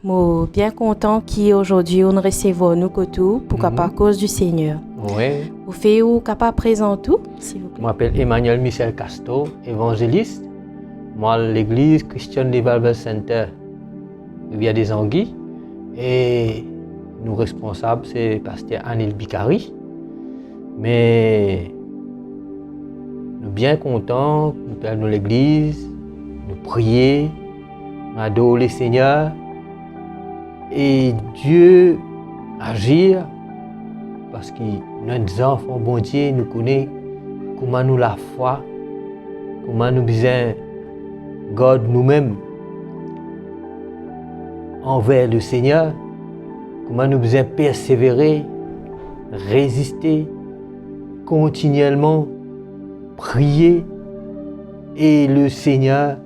Moi, bien content qu'aujourd'hui on recevons nous tout pour qu'à cause du Seigneur. Oui. Vous faites où capable présent tout, s'il vous Je plaît. m'appelle Emmanuel Michel Casto, évangéliste. Moi, l'église Christian Revival Center, il y a des anguilles. Et nous responsables, c'est pasteur Anil Bikari. Mais nous bien contents, nous allons à l'église, nous prier, nous adorer le Seigneur. Et Dieu agir parce que nos enfants, bon Dieu, nous connaissent comment nous la foi, comment nous besoin garder nous-mêmes envers le Seigneur, comment nous besoin persévérer, résister, continuellement prier et le Seigneur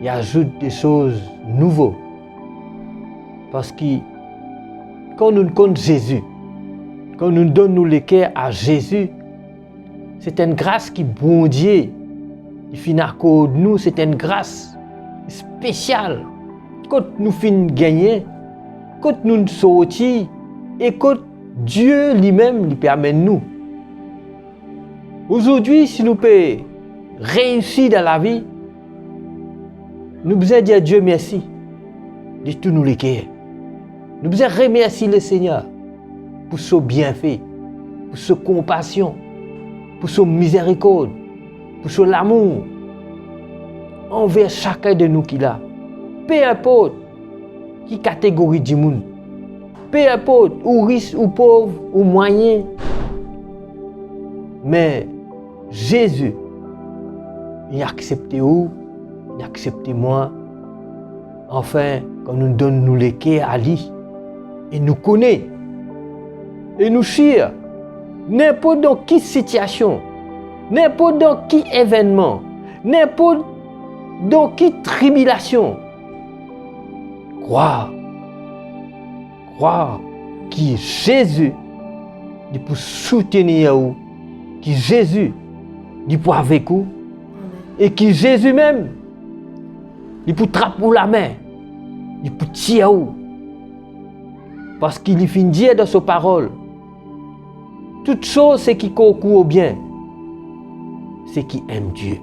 il ajoute des choses nouvelles. Parce que quand nous connaissons Jésus, quand nous donnons le cœur à Jésus, c'est une grâce qui, bon Dieu, il finit à cause de nous, c'est une grâce spéciale. Quand nous finissons gagner, quand nous sortis et quand Dieu lui-même lui permet nous. Aujourd'hui, si nous pouvons réussir dans la vie, nous devons dire à Dieu merci de tout nous le cœur. Nous devons remercier le Seigneur pour son bienfait, pour sa compassion, pour son miséricorde, pour son amour envers chacun de nous qu'il a. Peu importe qui catégorie du monde, peu importe ou riche ou pauvre ou moyen, mais Jésus, il a accepté où, il a accepté moi. Enfin, quand nous donnons les cœurs à lui, il nous connaît. Et nous chire. N'importe dans quelle situation, n'importe dans quel événement, n'importe dans quelle tribulation. Croire que Jésus il peut soutenir vous, que Jésus il peut avec vous, et que Jésus même il peut trapper la main, il peut tirer vous. Parce qu'il finit de dire dans sa parole, toute chose c'est qui concourt au bien, c'est qui aime Dieu.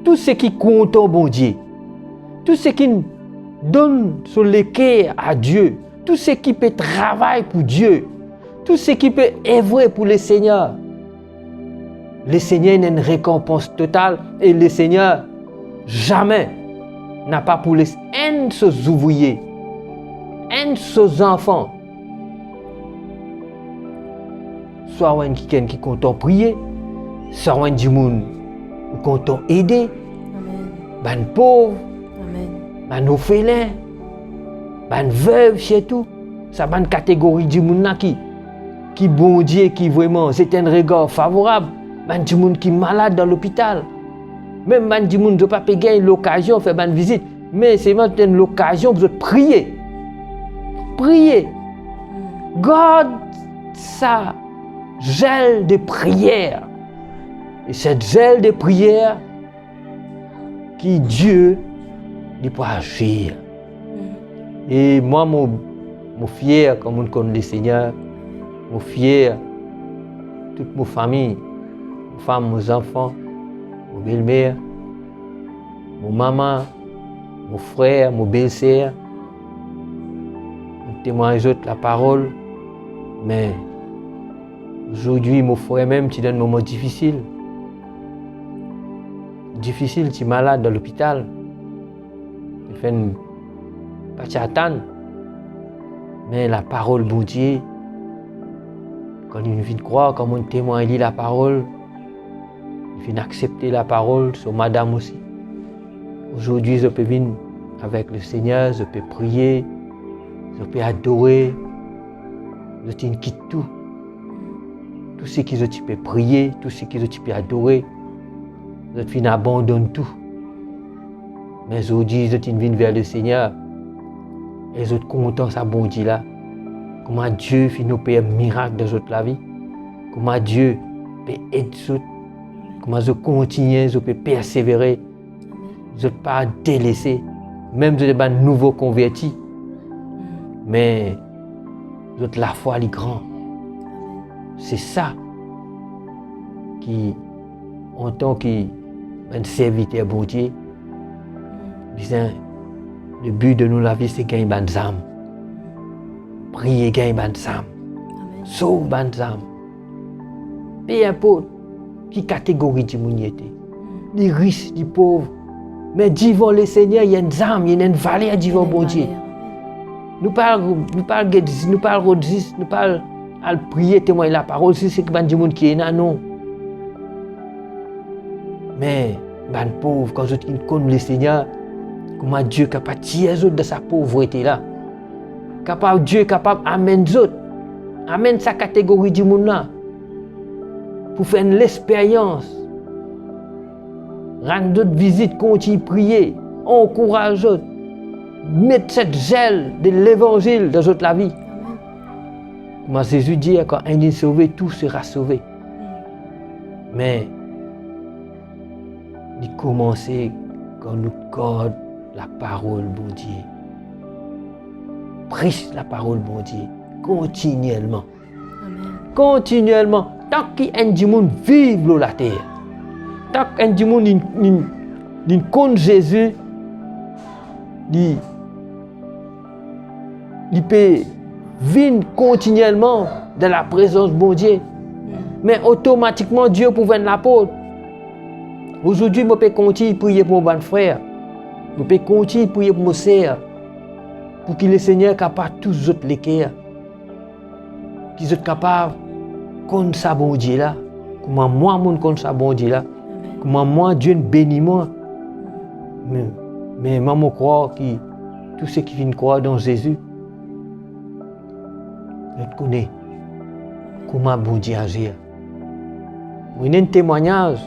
Tout ce qui compte au bon Dieu, tout ce qui donne sur le cœur à Dieu, tout ce qui peut travailler pour Dieu, tout ce qui peut œuvrer pour le Seigneur. Le Seigneur a une récompense totale et le Seigneur jamais n'a pas pour les un de ses ouvriers, un de ses enfants. Soit un qui compte prier, soit un du monde qui compte aider, ban pauvre, ban orphelin, ban veuve chez tout. Ça ban catégorie du monde qui bon Dieu qui vraiment c'est un regard favorable. Ban du monde qui est malade dans l'hôpital. Même ban du monde ne pas gagner l'occasion de faire une visite, mais c'est maintenant l'occasion pour prier. Prier. Garde ça gel de prière. Et cette gel de prière qui Dieu il peut agir. Et moi, mon fier, comme on connaît le Seigneur, mon fier, toute ma famille, mes femmes, mes enfants, mon belle-mère, mon maman, mon frère, mon belle-sœur, on témoigne la parole, mais aujourd'hui, mon frère même, tu donnes un moment difficile. Difficile, tu es malade dans l'hôpital. Tu fais une pas attendre. Mais la parole, bon Dieu, quand il vient de croire, quand on témoigne la parole, il vient accepter la parole sur madame aussi. Aujourd'hui, je peux venir avec le Seigneur, je peux prier, je peux adorer, je quitte tout. Tout ce que je peux prier, tout ce que je peux adorer, je finis abandonne tout. Mais aujourd'hui, je viens vers le Seigneur et je suis content de sa bon Dieu là. Comment Dieu finit faire un miracle dans notre vie. Comment Dieu peut aider nous. Comment je continue, je peux persévérer. Je ne peux pas délaisser. même de ban nouveau converti, mais d'autres la foi est grand. C'est ça qui, en tant que serviteur bon Dieu, le but de nous la vie c'est gagner ban âme, prier gagner ban âme, sauve ban âme. Peu importe qui catégorie de monde était, les riches, les pauvres, mais devant le Seigneur, il y a une âme, il y a une valeur devant bon Dieu. Nous parlons à prier, témoigner la parole, si c'est que ban du monde qui est là, non. Mais ban pauvre, quand ils connaissent le Seigneur, comment Dieu est capable de tirer les autres de sa pauvreté là. Dieu est capable d'amener les autres, amener sa catégorie du monde là, pour faire l'expérience. Rendre d'autres visites, continuer à prier, encourager d'autres, mettre cette gel de l'évangile dans toute la vie. Comment Jésus dit, quand un est sauvé, tout sera sauvé. Mais, il commence quand nous corde la parole, bon Dieu. Prêche la parole, bon Dieu, continuellement. Amen. Continuellement. Tant qu'il y a du monde vive sur la terre, tant qu'il y a du monde qui connaît Jésus, il peut vivre continuellement dans la présence de bon Dieu. Mais automatiquement, Dieu pouvait l'apôtre. Aujourd'hui, je peux continuer à prier pour mon frère. Je peux continuer à prier pour mon sœur. Pour que le Seigneur soit capable de tous les autres l'équerre. Qu'ils soient capables de connaître ça bon Dieu là. Comment moi, je connais ça bon Dieu là. Comment moi, Dieu bénit moi. Mais moi, je crois que tous ceux qui viennent croire dans Jésus, je connais comment bon Dieu agit. Il y a un témoignage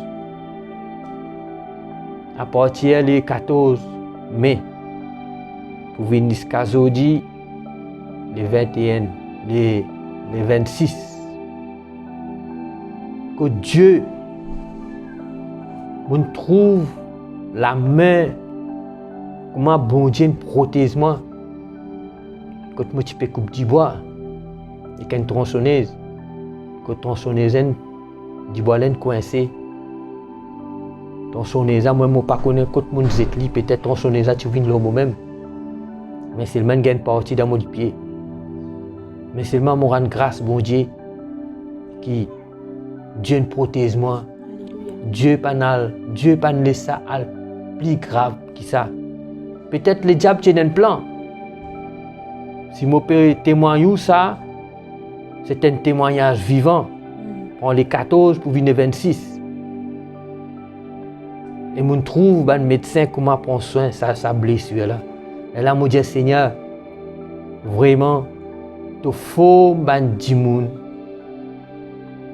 à partir du 14 mai pour venir jusqu'à aujourd'hui, le 21, le 26. Que Dieu nous trouve la main, comment bon Dieu protège moi. Quand moi tu peux couper du bois, et qu'une tronçonneuse, quand tronçonneuse du bois est coincé. Tronçonneuse, moi je ne pas connais quand mon zetli peut-être tronçonneuse tu viens là moi-même. Mais seulement gagne partie dans mon pied. Mais seulement mon rendre grâce bon Dieu qui Dieu nous protège moi. Dieu pas laisse ça plus grave que ça. Peut-être le diable tient un plan. Si je peux témoigner ça, c'est un témoignage vivant. Prends les 14 pour venir 26. Et je trouve un médecin qui prend soin de sa blessure là. Et là, je dis Seigneur, vraiment, tu faut ban du monde.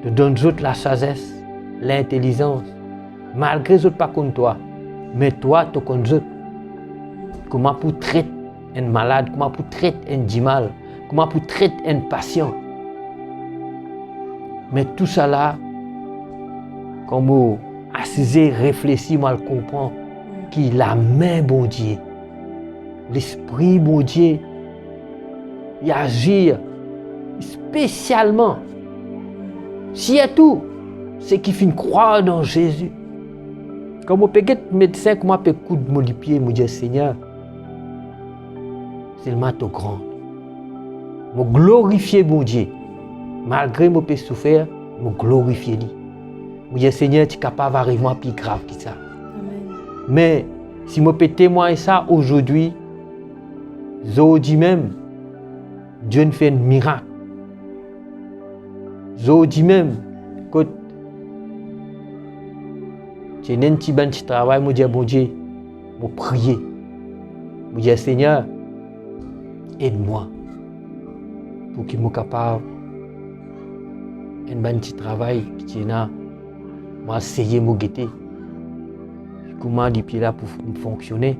Tu donnes la sagesse, l'intelligence, malgré les autres pas contre toi. Mais toi, tu connais les autres. Comment pour traiter un malade, comment pour traiter un mal, comment pour traiter un patient. Mais tout ça là, quand je assise, réfléchis, je comprends qu'il la main bon Dieu, l'esprit bon Dieu, il agit spécialement. S'il y a tout, c'est qui finit croire dans Jésus. Comme on peut être médecin, comment on peut couper mon pied, me dire Seigneur, c'est le matin grand. Je glorifier mon Dieu. Malgré que je peux souffrir, je glorifier lui. Je dis Seigneur, tu es capable d'arriver à plus grave que ça. Amen. Mais si je peux témoigner ça aujourd'hui, aujourd'hui même, Dieu nous fait un miracle. Aujourd'hui même, quand tu as un petit travail, je dis bon Dieu, je prie. Je dis Seigneur, aide-moi pour qu'il soit capable un petit travail qui est là, moi essayer de me guetter. Comment depuis là pour fonctionner,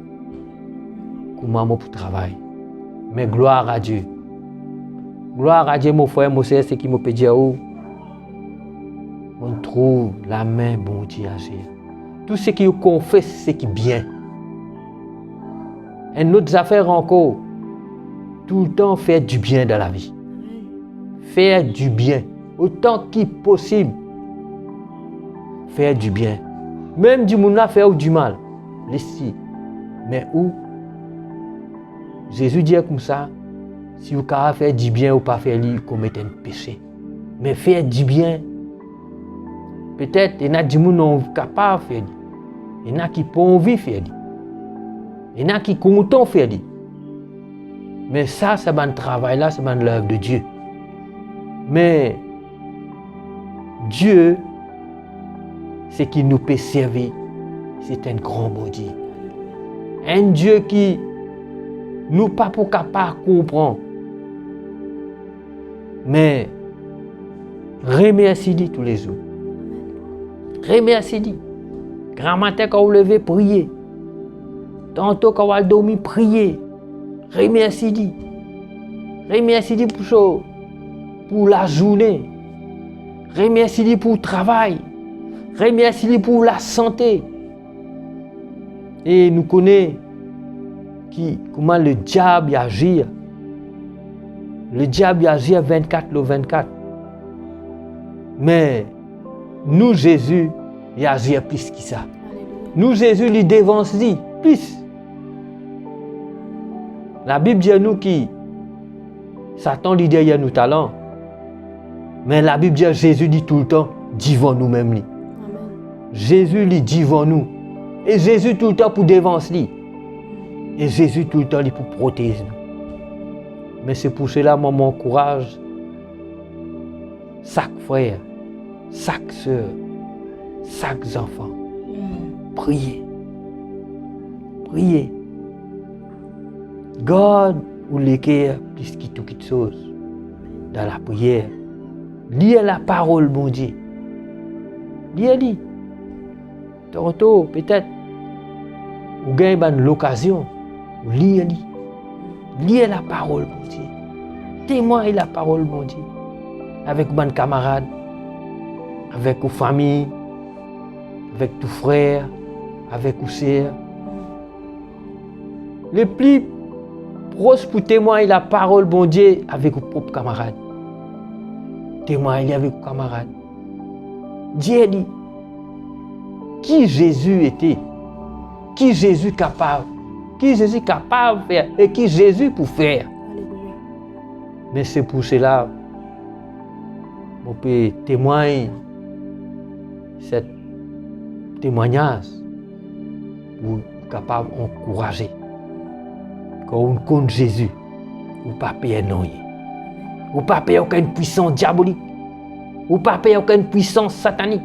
comment moi pour travailler. Mais gloire à Dieu. Gloire à Dieu, mon frère, mon sœur, c'est qui me peut dire où on trouve la main bon Dieu agir. Tout ce qui confesse, c'est qui est bien. Une autre affaire encore, tout le temps faire du bien dans la vie. Faire du bien, autant qu'il possible. Faire du bien. Même du monde là faire du mal. Laissez. Mais où? Jésus dit comme ça, si vous pouvez faire du bien ou pas faire lui, commettez un péché. Mais faire du bien, peut-être il y a des gens qui sont capables de faire. Il y en a qui n'ont pas envie de faire. Il y en a qui sont contents de faire. Mais ça, c'est un travail là, c'est l'œuvre de Dieu. Mais Dieu, ce qui nous peut servir, c'est un grand bon Dieu. Un Dieu qui nous pas pour capable de comprendre. Mais remercie-lui tous les jours. Remercie-lui. Grand matin quand vous levez, priez. Tantôt quand vous dormez, priez. Remercie-lui. Remercie-lui pour la journée. Remercie-lui pour le travail. Remercie-lui pour la santé. Et nous connaissons comment le diable agit. Le diable agit 24/24. Mais nous, Jésus, il agit plus que ça. Nous, Jésus, il dévance plus. La Bible dit à nous que Satan dit derrière nous talents. Mais la Bible dit à Jésus dit tout le temps, devant nous-mêmes. Jésus lui dit devant nous. Et Jésus tout le temps pour dévancer. Et Jésus tout le temps pour protéger nous. Mais c'est pour cela que moi m'encourage chaque frère, chaque soeur, chaque enfant. Priez. Priez. Garde ou l'équerre plus que toute chose dans la prière. Lisez la parole, mon Dieu. Lisez-la. Tantôt, peut-être, vous gagnez l'occasion, vous lisez-la. Lisez la parole, mon Dieu. Témoignez la parole, mon Dieu. Avec vos camarades, avec vos familles, avec vos frères, avec vos sœurs. Le plus proche pour témoigner la parole, bon Dieu, avec vos propres camarades. Témoignez avec vos camarades. Dis-lui qui Jésus était, qui Jésus capable, qui Jésus capable de faire et qui Jésus pour faire. Mais c'est pour cela on peut témoigner ce témoignage pour être capable d'encourager. Quand on compte Jésus, on ne peut pas payer non. On ne peut pas payer aucune puissance diabolique. On ne peut pas payer aucune puissance satanique.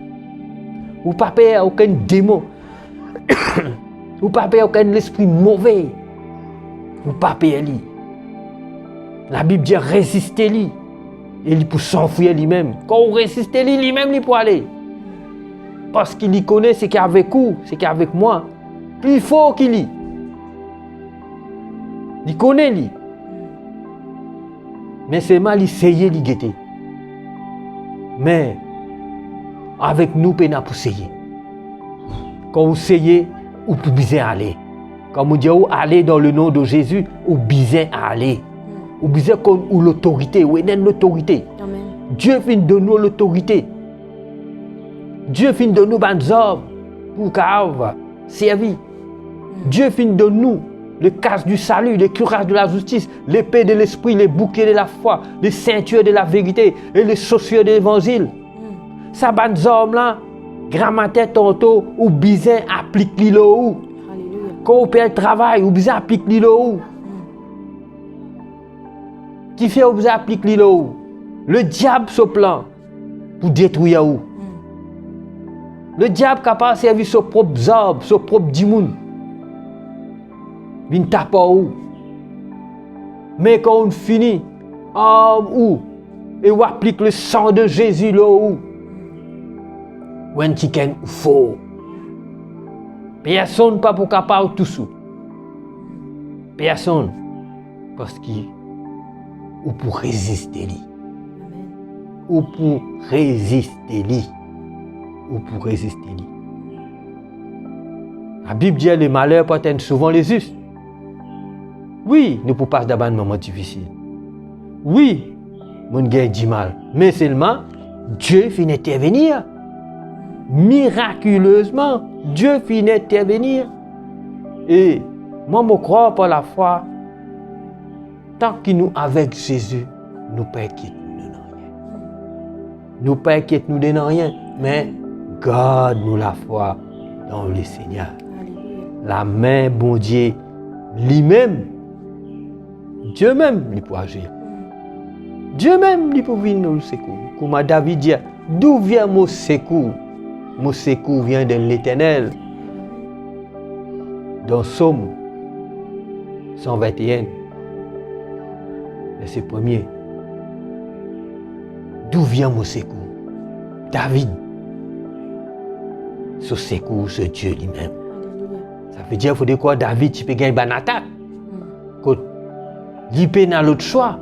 On ne peut pas payer aucun démon. On ne peut pas payer aucun esprit mauvais. On ne peut pas payer lui. La Bible dit résister-lui. Et il peut s'enfuir lui-même. Quand on résiste lui-même, il peut aller. Parce qu'il connaît ce qu'il y a avec vous, ce qu'il y a avec moi. Plus fort qu'il est. Il connaît lui. Mais c'est mal essayer de guetter. Mais avec nous, on peut essayer. Quand vous essayez, vous pouvez bien aller. Quand vous dites aller dans le nom de Jésus, vous pouvez bien aller. Vous pouvez comme l'autorité, vous avez l'autorité. Dieu finit de nous l'autorité. Dieu finit de nous les hommes pour servir. Dieu finit de nous le casque du salut, le cuirasse de la justice, l'épée de l'esprit, les boucliers de la foi, les ceintures de la vérité et les chaussures de l'évangile. Ça, les hommes là, grammaire tantôt, ou bien applique l'îlot. Quand on fait le travail, ou bien applique l'îlot. Qui fait ou bien applique l'îlot. Le diable se plan pour détruire où. Le diable capable de servir son propre arbre, son propre dimoun. Il ne tape pas où. Mais quand on finit, où et on applique le sang de Jésus là où. When chicken faux. Personne pas pour capable tout ça. Personne. Parce qu'il ou pour résister lui. Ou pour résister lui. Ou pour résister lui. La Bible dit que les malheurs portent souvent les justes. Oui, nous pouvons passer dans un moment difficile. Oui, mon gars dit mal. Mais seulement, Dieu finit d'intervenir. Miraculeusement, Dieu finit d'intervenir. Et moi, je crois par la foi, tant que nous avec Jésus, nous ne pouvons pas inquiéter nous de rien. Nous ne pouvons pas inquiéter nous de rien, mais garde-nous la foi dans le Seigneur. La main, bon Dieu, lui-même, Dieu même, il peut agir. Dieu même, il peut venir nous secours. Comme David dit, d'où vient mon secours? Mon secours vient de l'Éternel. Dans Somme 121, verset 1er. D'où vient mon secours? David. Ce secours, c'est Dieu lui-même. Ça veut dire qu'il faut dire quoi? David, tu peux gagner une attaque. Quand il peut dans l'autre choix,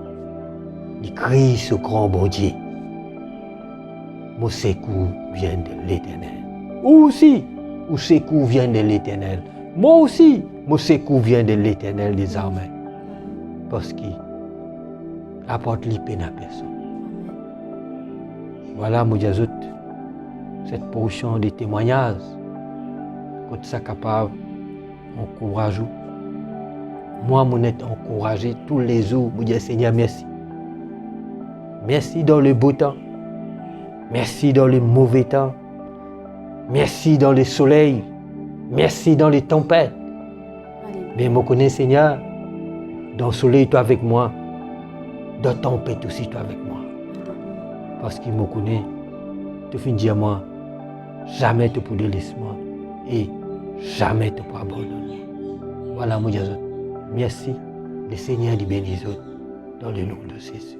il crie ce grand bon Dieu. Mon secours vient de l'Éternel. Ou aussi, mon secours vient de l'Éternel. Moi aussi, mon secours vient de l'Éternel des armées. Parce qu'il apporte l'épée à personne. Voilà, mon Dieu, cette portion de témoignages. Quand ça capable, encourage. Moi, mon être encouragé tous les jours. Mon Dieu, Seigneur, merci. Merci dans le beau temps. Merci dans le mauvais temps. Merci dans le soleil. Merci dans les tempêtes. Mais je connais, Seigneur, dans le soleil, tu es avec moi. Dans la tempête aussi, tu es avec moi. Parce qu'il me connaît. Tu finis de dire moi, jamais tu peux délaisser moi. Et jamais tu peux abandonner. Voilà, mon Dieu. Merci. Le Seigneur dit bénis dans le nom de Jésus.